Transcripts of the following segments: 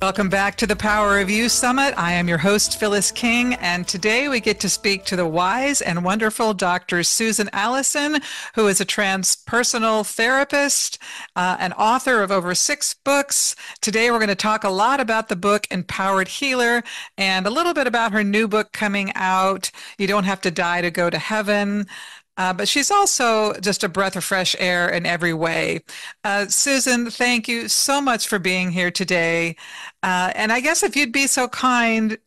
Welcome back to the Power of You Summit. I am your host, Phyllis King, and today we get to speak to the wise and wonderful Dr. Susan Allison, who is a transpersonal therapist, and author of over 6 books. Today we're going to talk a lot about the book Empowered Healer and a little bit about her new book coming out, You Don't Have to Die to Go to Heaven. But she's also just a breath of fresh air in every way. Susan, thank you so much for being here today. And I guess if you'd be so kind,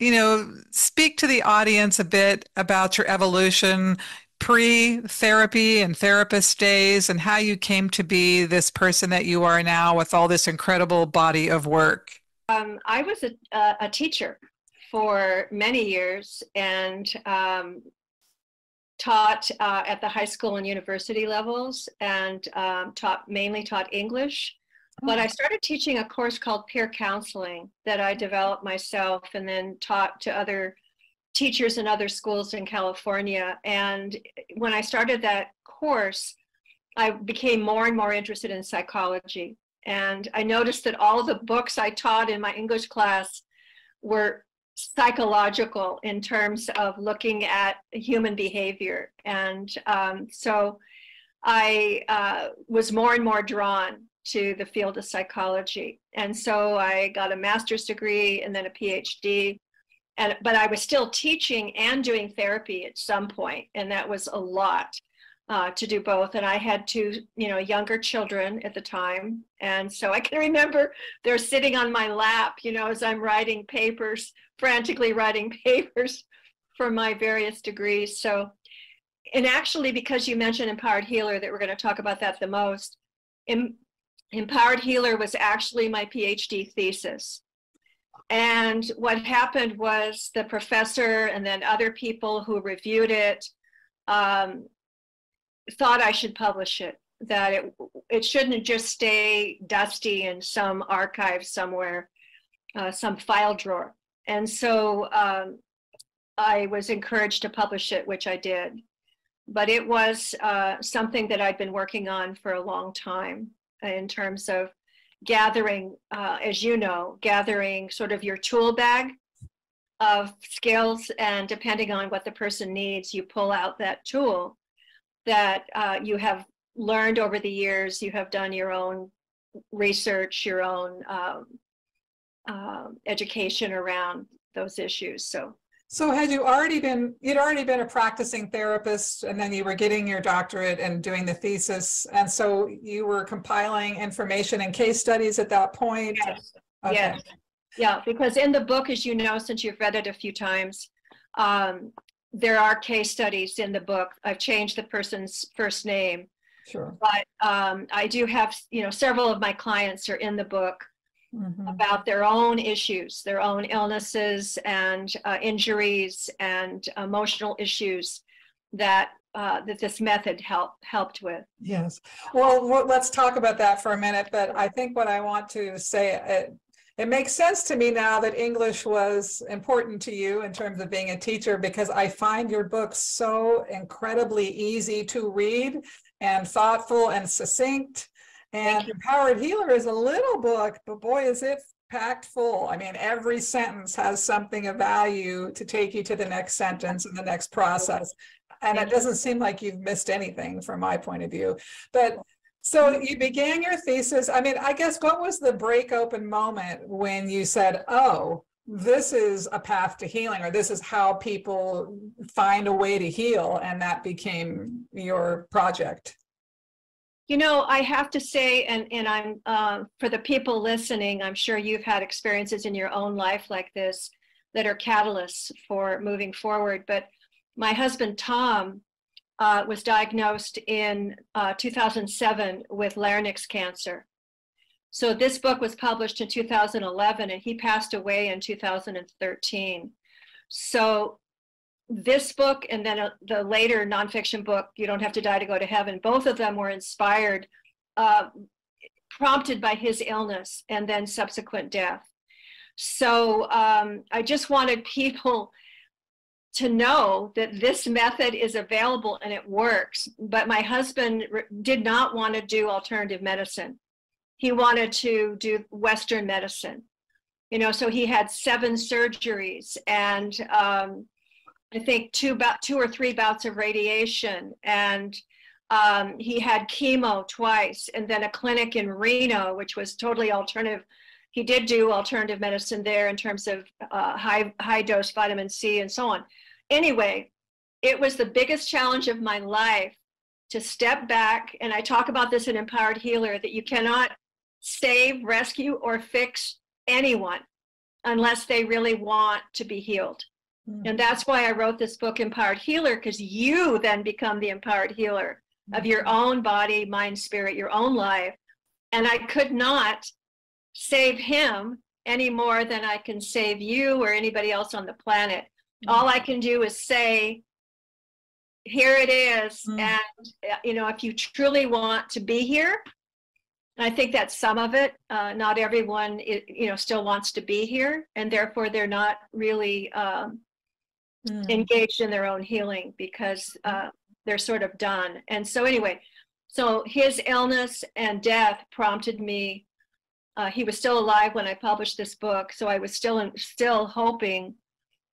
speak to the audience a bit about your evolution, pre-therapy and therapist days, and how you came to be this person that you are now with all this incredible body of work. I was a teacher for many years and taught at the high school and university levels, and mainly taught English. But I started teaching a course called peer counseling that I developed myself and then taught to other teachers in other schools in California. And when I started that course, I became more and more interested in psychology. And I noticed that all the books I taught in my English class were psychological in terms of looking at human behavior. And so I was more and more drawn to the field of psychology. And so I got a master's degree and then a PhD. But I was still teaching and doing therapy at some point, and that was a lot to do both. And I had 2, younger children at the time. And so I can remember they're sitting on my lap, as I'm writing papers, frantically writing papers for my various degrees. So, and actually, because you mentioned Empowered Healer, that we're going to talk about that the most, Empowered Healer was actually my PhD thesis. And what happened was the professor and then other people who reviewed it thought I should publish it, that it shouldn't just stay dusty in some archive somewhere, some file drawer. And so I was encouraged to publish it, which I did. But it was something that I'd been working on for a long time in terms of gathering, as you know, gathering sort of your tool bag of skills, and depending on what the person needs, you pull out that tool that you have learned over the years. You have done your own research, your own education around those issues. So you'd already been a practicing therapist, and then you were getting your doctorate and doing the thesis, and so you were compiling information and case studies at that point? Yes. Okay. Yes. Yeah, because in the book, as you know, since you've read it a few times, there are case studies in the book. I've changed the person's first name. Sure. But I do have, several of my clients are in the book. Mm-hmm. About their own issues, their own illnesses and injuries and emotional issues that this method helped with. Yes. Well, let's talk about that for a minute. But I think what I want to say, it makes sense to me now that English was important to you in terms of being a teacher, because I find your book so incredibly easy to read and thoughtful and succinct. And Empowered Healer is a little book, but boy, is it packed full. I mean, every sentence has something of value to take you to the next sentence and the next process. And it doesn't seem like you've missed anything from my point of view. But so you began your thesis. I mean, I guess what was the break open moment when you said, oh, this is a path to healing, or this is how people find a way to heal, and that became your project? I have to say, and I'm for the people listening, I'm sure you've had experiences in your own life like this that are catalysts for moving forward. But my husband, Tom, was diagnosed in 2007 with larynx cancer. So this book was published in 2011, and he passed away in 2013. So this book and then the later nonfiction book, You Don't Have to Die to Go to Heaven, both of them were inspired, prompted by his illness and then subsequent death. So I just wanted people to know that this method is available and it works. But my husband did not want to do alternative medicine. He wanted to do Western medicine. You know, so he had 7 surgeries, and I think two or three bouts of radiation, and he had chemo twice, and then a clinic in Reno, which was totally alternative. He did do alternative medicine there in terms of high dose vitamin C and so on. Anyway, it was the biggest challenge of my life to step back, and I talk about this in Empowered Healer, that you cannot save, rescue, or fix anyone unless they really want to be healed. And that's why I wrote this book, Empowered Healer, because you then become the empowered healer of your own body, mind, spirit, your own life. And I could not save him any more than I can save you or anybody else on the planet. All I can do is say, here it is. And, you know, if you truly want to be here, I think that's some of it. Not everyone, you know, still wants to be here, and therefore they're not really engaged in their own healing because they're sort of done. And so anyway, so his illness and death prompted me. He was still alive when I published this book, so I was still hoping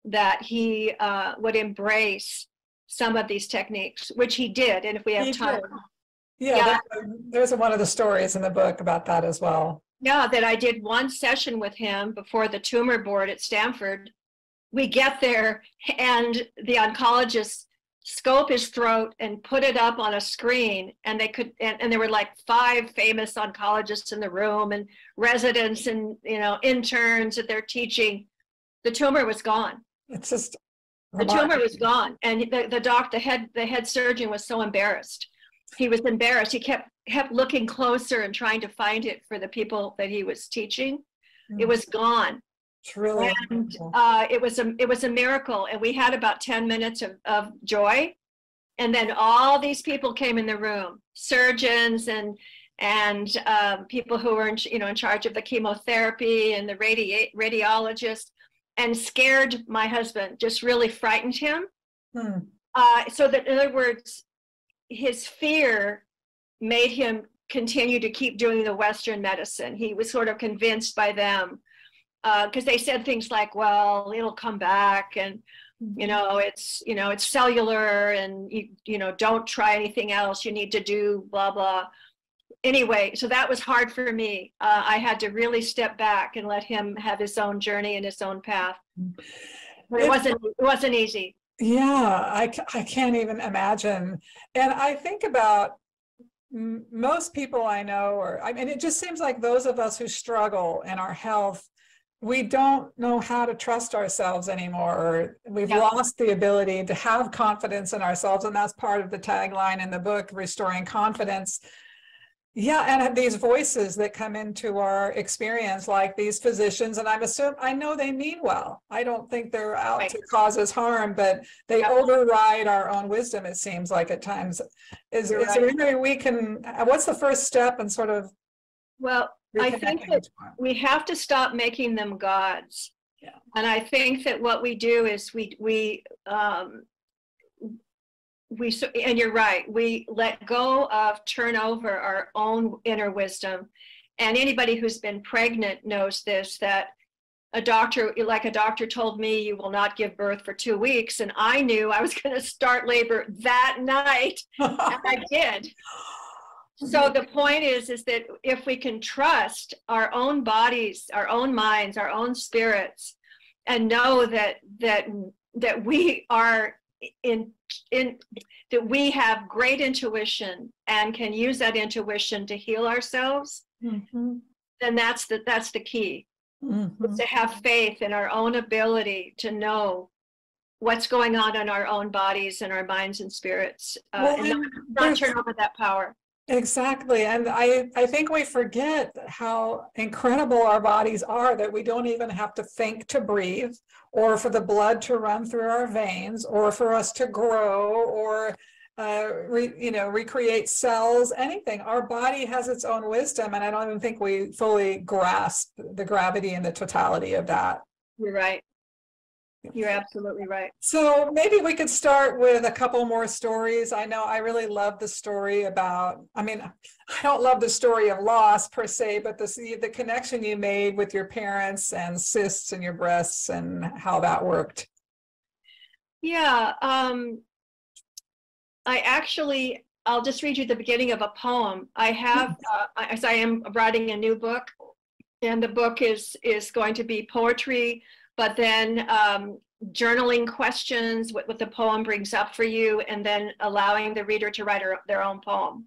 that he would embrace some of these techniques, which he did. And if we have time. Yeah, there's one of the stories in the book about that as well. Yeah, that I did one session with him before the tumor board at Stanford. We get there and the oncologist scope his throat and put it up on a screen, and they could, and there were like 5 famous oncologists in the room and residents and, you know, interns that they're teaching. The tumor was gone. It's just the tumor was gone, and the head surgeon was so embarrassed. He was embarrassed. He kept looking closer and trying to find it for the people that he was teaching. It was gone. It's really and it was a miracle. And we had about 10 minutes of joy, and then all these people came in the room, surgeons and people who were in charge of the chemotherapy and the radiologist, and scared my husband, just really frightened him. So that, in other words, his fear made him continue to keep doing the Western medicine. He was sort of convinced by them because they said things like, well, it'll come back, and it's cellular, and you don't try anything else, you need to do blah blah. Anyway, so that was hard for me. I had to really step back and let him have his own journey and his own path. But it wasn't easy. Yeah, I can't even imagine. And I think about most people I know, it just seems like those of us who struggle in our health, we don't know how to trust ourselves anymore. Or we've lost the ability to have confidence in ourselves. And that's part of the tagline in the book, Restoring Confidence. Yeah, and these voices that come into our experience, like these physicians, and I know they mean well. I don't think they're out to cause us harm, but they override our own wisdom, it seems like at times. Is there any way we can, what's the first step in sort of? Well, I think that we have to stop making them gods. Yeah. And I think that what we do is and you're right, we let go of, turn over our own inner wisdom. And anybody who's been pregnant knows this, that a doctor told me, you will not give birth for 2 weeks. And I knew I was going to start labor that night. And I did. So the point is that if we can trust our own bodies, our own minds, our own spirits, and know that we are that we have great intuition and can use that intuition to heal ourselves, then that's the key. Is to have faith in our own ability to know what's going on in our own bodies and our minds and spirits, and not turn over that power. Exactly. And I think we forget how incredible our bodies are, that we don't even have to think to breathe, or for the blood to run through our veins, or for us to grow, or recreate cells, anything. Our body has its own wisdom, and I don't even think we fully grasp the gravity and the totality of that. You're right. You're absolutely right. So maybe we could start with a couple more stories. I know I really love the story about, I mean, I don't love the story of loss per se, but the connection you made with your parents and cysts in your breasts and how that worked. Yeah, I'll just read you the beginning of a poem. I have, as I am writing a new book, and the book is going to be poetry, but then journaling questions, what the poem brings up for you, and then allowing the reader to write their own poem.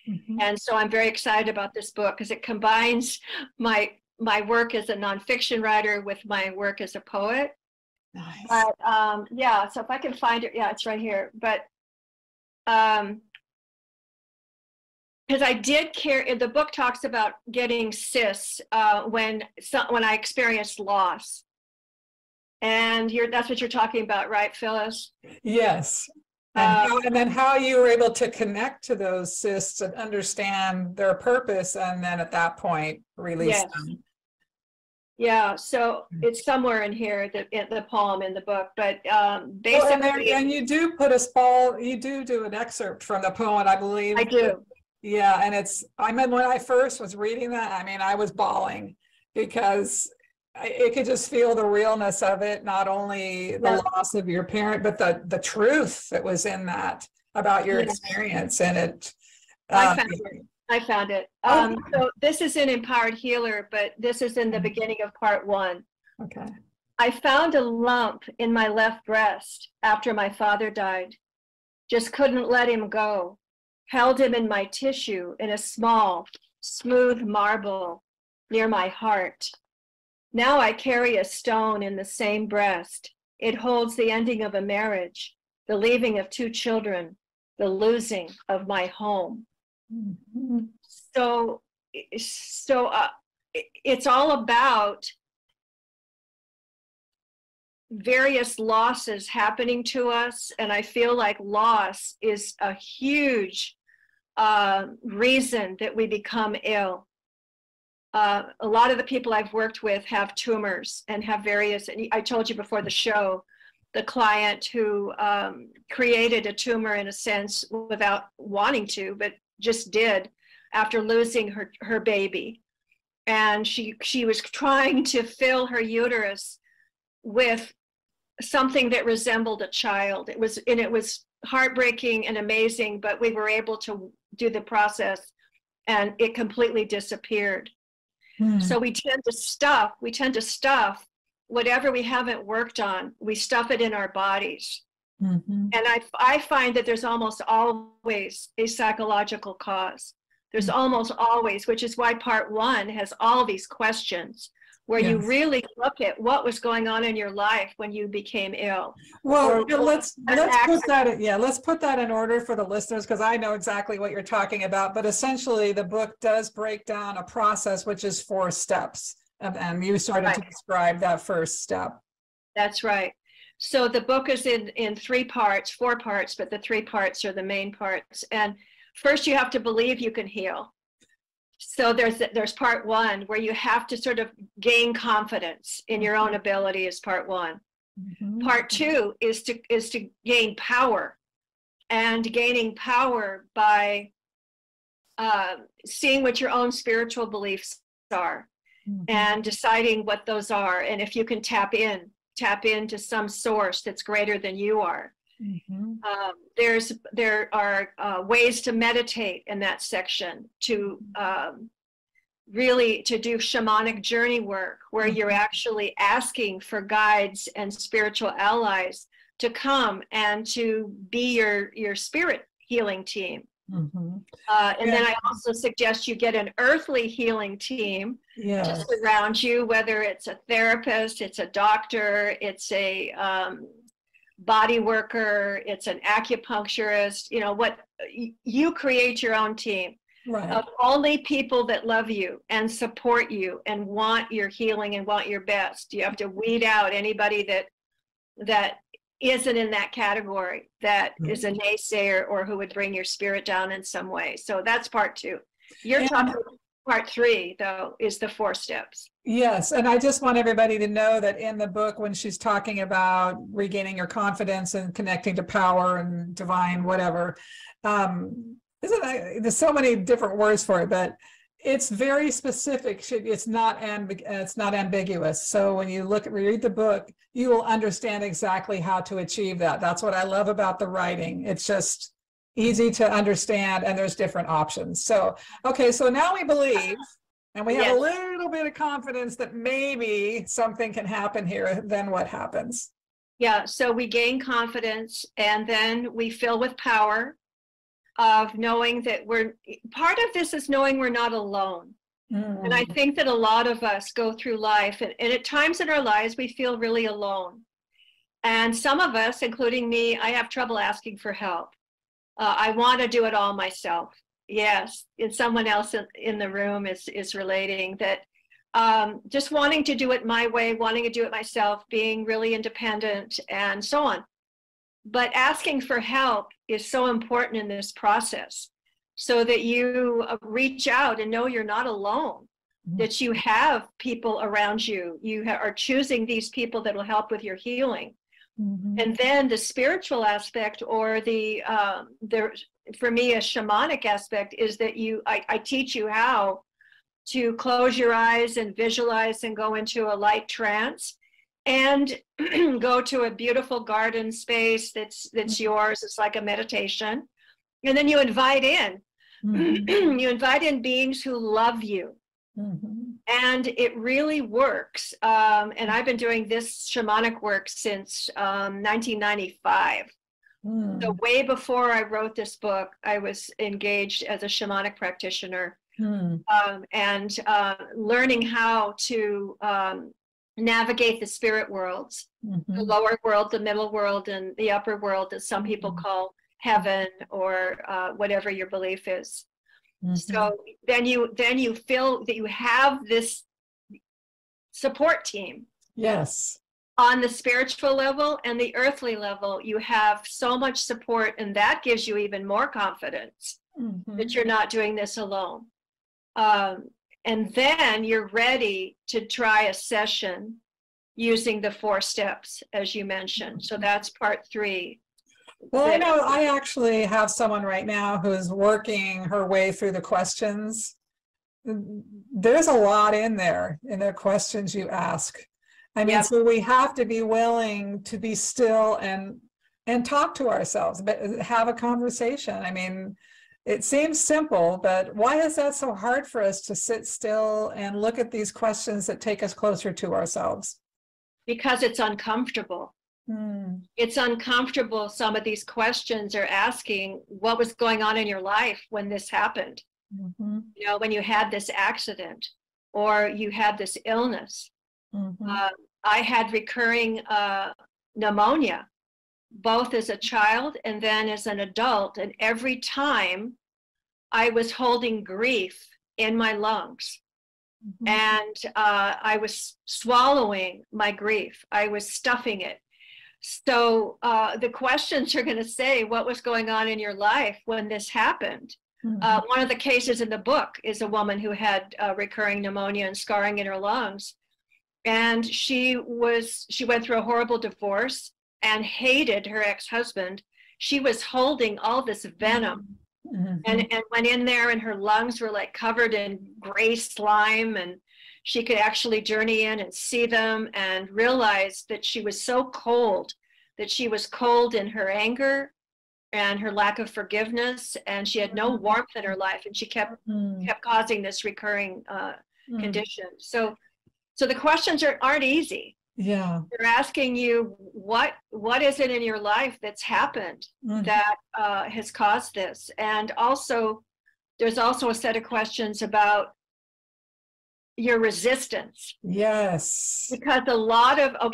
Mm-hmm. And so I'm very excited about this book because it combines my work as a nonfiction writer with my work as a poet. Nice. But yeah, so if I can find it, yeah, it's right here. But because I did care, the book talks about getting cysts when I experienced loss. And that's what you're talking about, right, Phyllis? Yes. And then how you were able to connect to those cysts and understand their purpose, and then at that point release them. Yeah, so it's somewhere in here, the poem in the book, but basically. Well, and you do put you do an excerpt from the poem, I believe. I do. Yeah, and I remember when I first was reading that, I mean, I was bawling because it could just feel the realness of it, not only the loss of your parent, but the truth that was in that about your experience. And it. I found it. So this is in Empowered Healer, but this is in the beginning of part 1. Okay. I found a lump in my left breast after my father died. Just couldn't let him go. Held him in my tissue in a small, smooth marble near my heart. Now I carry a stone in the same breast. It holds the ending of a marriage, the leaving of 2 children, the losing of my home. Mm-hmm. So it's all about various losses happening to us, and I feel like loss is a huge reason that we become ill. A lot of the people I've worked with have tumors and have various, and I told you before the show, the client who created a tumor in a sense without wanting to, but just did after losing her baby. And she was trying to fill her uterus with something that resembled a child. It was heartbreaking and amazing, but we were able to do the process and it completely disappeared. So we tend to stuff whatever we haven't worked on, we stuff it in our bodies. Mm-hmm. And I find that there's almost always a psychological cause. There's almost always, which is why part 1 has all these questions where you really look at what was going on in your life when you became ill. Well, let's put that in order for the listeners, because I know exactly what you're talking about. But essentially, the book does break down a process, which is 4 steps. And you started to describe that first step. That's right. So the book is in 3 parts, 4 parts, but the 3 parts are the main parts. And first, you have to believe you can heal. So there's part 1 where you have to sort of gain confidence in your own ability as part 1. Mm-hmm. Part 2 is to gain power, and gaining power by seeing what your own spiritual beliefs are, and deciding what those are, and if you can tap into some source that's greater than you are. Mm-hmm. There are ways to meditate in that section, to really to do shamanic journey work, where you're actually asking for guides and spiritual allies to come and to be your spirit healing team. Mm-hmm. And then I also suggest you get an earthly healing team to surround you, whether it's a therapist, it's a doctor, it's a body worker, it's an acupuncturist, you create your own team of only people that love you and support you and want your healing and want your best. You have to weed out anybody that isn't in that category, that is a naysayer or who would bring your spirit down in some way. So that's part 2. You're talking part 3, though, is the 4 steps. Yes, and I just want everybody to know that in the book, when she's talking about regaining your confidence and connecting to power and divine, whatever, there's so many different words for it, but it's very specific. It's not ambiguous. So when you read the book, you will understand exactly how to achieve that. That's what I love about the writing. It's just easy to understand, and there's different options. So, okay, so now we believe, and we have a little bit of confidence that maybe something can happen here. Then what happens? Yeah, so we gain confidence, and then we fill with power of knowing that part of this is knowing we're not alone. And I think that a lot of us go through life, and at times in our lives, we feel really alone. And some of us, including me, I have trouble asking for help. I want to do it all myself. Yes, and someone else in the room is relating that, just wanting to do it my way, wanting to do it myself, being really independent, and so on. But asking for help is so important in this process, so that you reach out and know you're not alone, that you have people around you. You are choosing these people that will help with your healing. And then the spiritual aspect, or for me, a shamanic aspect, is that I teach you how to close your eyes and visualize and go into a light trance, and go to a beautiful garden space that's yours. It's like a meditation. And then you invite in, you invite in beings who love you. And it really works. And I've been doing this shamanic work since 1995. So way before I wrote this book, I was engaged as a shamanic practitioner, and learning how to navigate the spirit worlds, the lower world, the middle world, and the upper world, that some people call heaven, or whatever your belief is. So then you feel that you have this support team. Yes. On the spiritual level and the earthly level, you have so much support, and that gives you even more confidence that you're not doing this alone. And then you're ready to try a session using the 4 steps, as you mentioned. So that's part 3. Well, I know I actually have someone right now who's working her way through the questions. There's a lot in the questions you ask. I mean, so we have to be willing to be still and talk to ourselves, but have a conversation. I mean, it seems simple, but why is that so hard for us to sit still and look at these questions that take us closer to ourselves? Because it's uncomfortable. It's uncomfortable. Some of these questions are asking, what was going on in your life when this happened? You know, when you had this accident, or you had this illness. I had recurring pneumonia, both as a child and then as an adult. And every time I was holding grief in my lungs, and I was swallowing my grief. I was stuffing it. So the questions are going to say, what was going on in your life when this happened? One of the cases in the book is a woman who had recurring pneumonia and scarring in her lungs. And she went through a horrible divorce and hated her ex-husband. She was holding all this venom, and went in there, and her lungs were like covered in gray slime, and she could actually journey in and see them, and realize that she was so cold, that she was cold in her anger and her lack of forgiveness, and she had no warmth in her life, and she kept causing this recurring condition. So the questions aren't easy. Yeah. They're asking you, what is it in your life that's happened that has caused this? And also, there's also a set of questions about your resistance. Yes. Because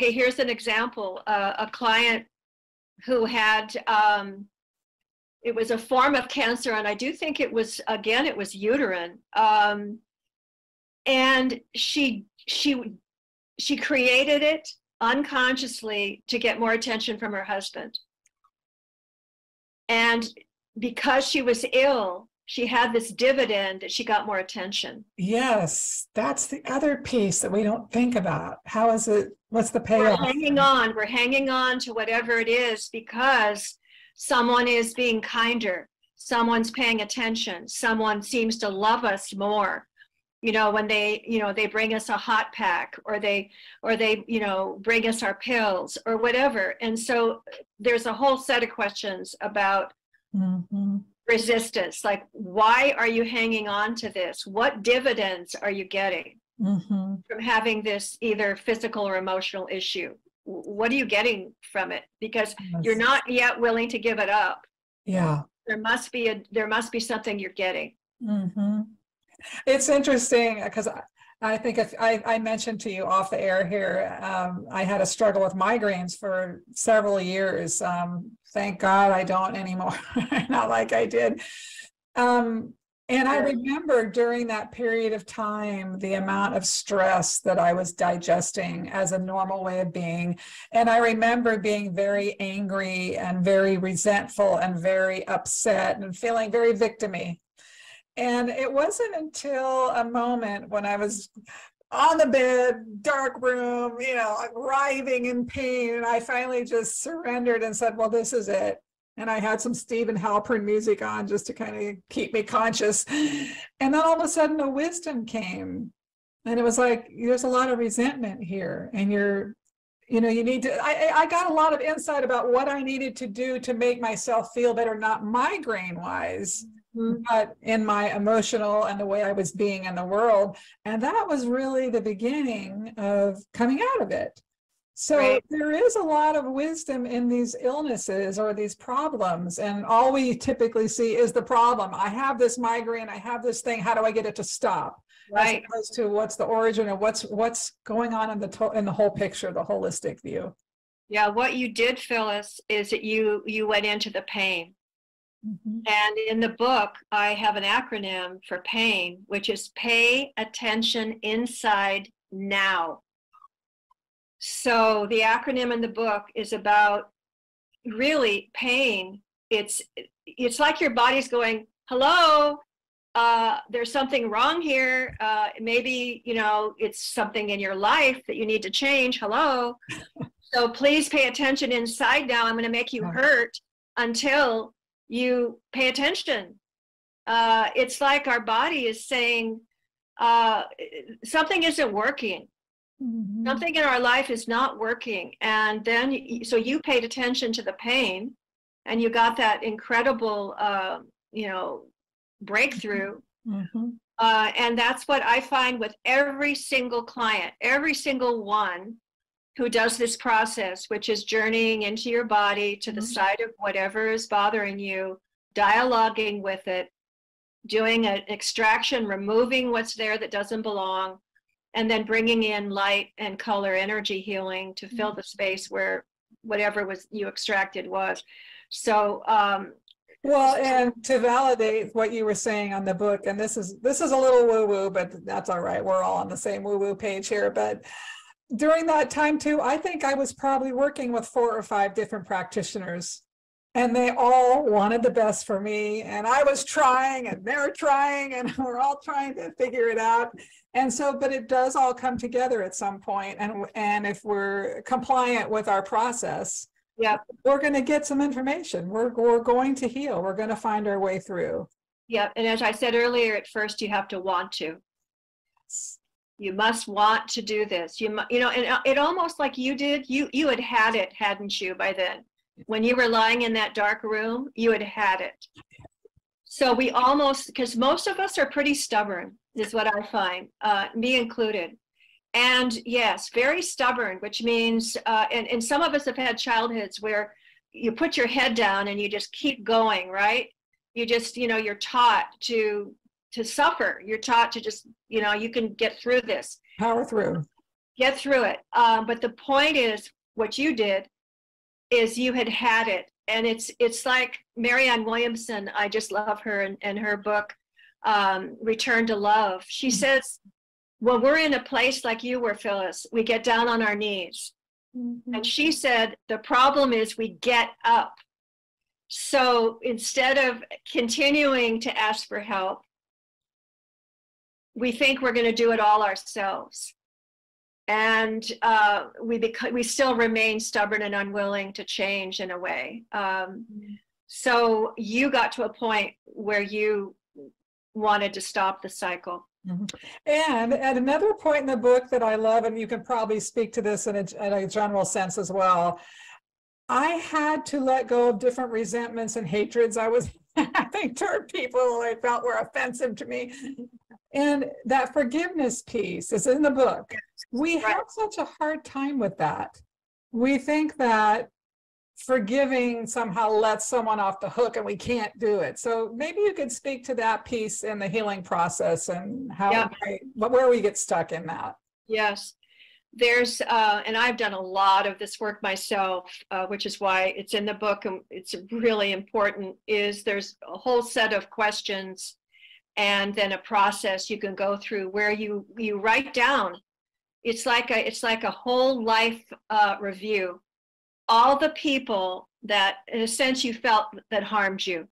here's an example. A client who had, it was a form of cancer, and I do think it was uterine. And she created it unconsciously to get more attention from her husband. And because she was ill, she had this dividend that she got more attention. Yes, that's the other piece that we don't think about. How is it? What's the payoff? We're hanging on to whatever it is because someone is being kinder, someone's paying attention, someone seems to love us more. When they bring us a hot pack, or they bring us our pills or whatever. And so there's a whole set of questions about resistance, like, why are you hanging on to this? What dividends are you getting from having this either physical or emotional issue? What are you getting from it? Because you're not yet willing to give it up. Yeah. There must be something you're getting. It's interesting because I think if I mentioned to you off the air here, I had a struggle with migraines for several years. Thank God I don't anymore, not like I did. And I remember during that period of time, the amount of stress that I was digesting as a normal way of being. And I remember being very angry and very resentful and very upset and feeling very victim-y. And it wasn't until a moment when I was on the bed, dark room, writhing in pain, and I finally just surrendered and said, well, this is it. And I had some Stephen Halpern music on just to kind of keep me conscious. And then all of a sudden a wisdom came. And it was like, there's a lot of resentment here. And you need to, I got a lot of insight about what I needed to do to make myself feel better, not migraine wise, but in my emotional and the way I was being in the world. And that was really the beginning of coming out of it. So there is a lot of wisdom in these illnesses or these problems. And all we typically see is the problem. I have this migraine, I have this thing, how do I get it to stop? Right. As opposed to what's the origin of what's going on in the whole picture, the holistic view. Yeah, what you did, Phyllis, is that you went into the pain. And in the book, I have an acronym for PAIN, which is pay attention inside now. So the acronym in the book is about really pain. It's like your body's going, hello, there's something wrong here. Maybe, it's something in your life that you need to change. Hello. So please pay attention inside now. I'm going to make you hurt until you pay attention. It's like our body is saying something isn't working. Something in our life is not working. And then, so you paid attention to the pain and you got that incredible, breakthrough. And that's what I find with every single client, every single one who does this process, which is journeying into your body to the side of whatever is bothering you, dialoguing with it, doing an extraction, removing what's there that doesn't belong, and then bringing in light and color energy healing to fill the space where whatever was you extracted was. So, well, and to validate what you were saying on the book, and this is a little woo-woo, but that's all right. We're all on the same woo-woo page here. But during that time too, I think I was probably working with 4 or 5 different practitioners, and they all wanted the best for me. And I was trying, and they're trying, and we're all trying to figure it out. And so, but it does all come together at some point. And if we're compliant with our process, we're going to get some information. We're going to heal. We're going to find our way through. Yeah. And as I said earlier, at first you have to want to. Yes. You must want to do this. And it almost like you did, you had it, hadn't you, by then? When you were lying in that dark room, you had it. So we almost, because most of us are pretty stubborn, is what I find, me included. And yes, very stubborn, which means, and some of us have had childhoods where you put your head down and you just keep going, right? You just, you're taught to suffer. You're taught to just, you can get through this. Power through. Get through it. But the point is, what you did is you had it. And it's like Marianne Williamson, I just love her and her book, Return to Love. She says, when we're in a place like you were, Phyllis, we get down on our knees. And she said, the problem is we get up. So instead of continuing to ask for help, we think we're going to do it all ourselves. And we still remain stubborn and unwilling to change in a way. So you got to a point where you wanted to stop the cycle. Mm-hmm. And at another point in the book that I love, and you can probably speak to this in a general sense as well, I had to let go of different resentments and hatreds I was having toward people I felt were offensive to me. And that forgiveness piece is in the book. We have such a hard time with that. We think that forgiving somehow lets someone off the hook and we can't do it. So maybe you could speak to that piece in the healing process and how, where we get stuck in that. Yes. There's, and I've done a lot of this work myself, which is why it's in the book and it's really important, is there's a whole set of questions and then a process you can go through where you write down. It's like a whole life review. All the people that, in a sense, you felt that harmed you.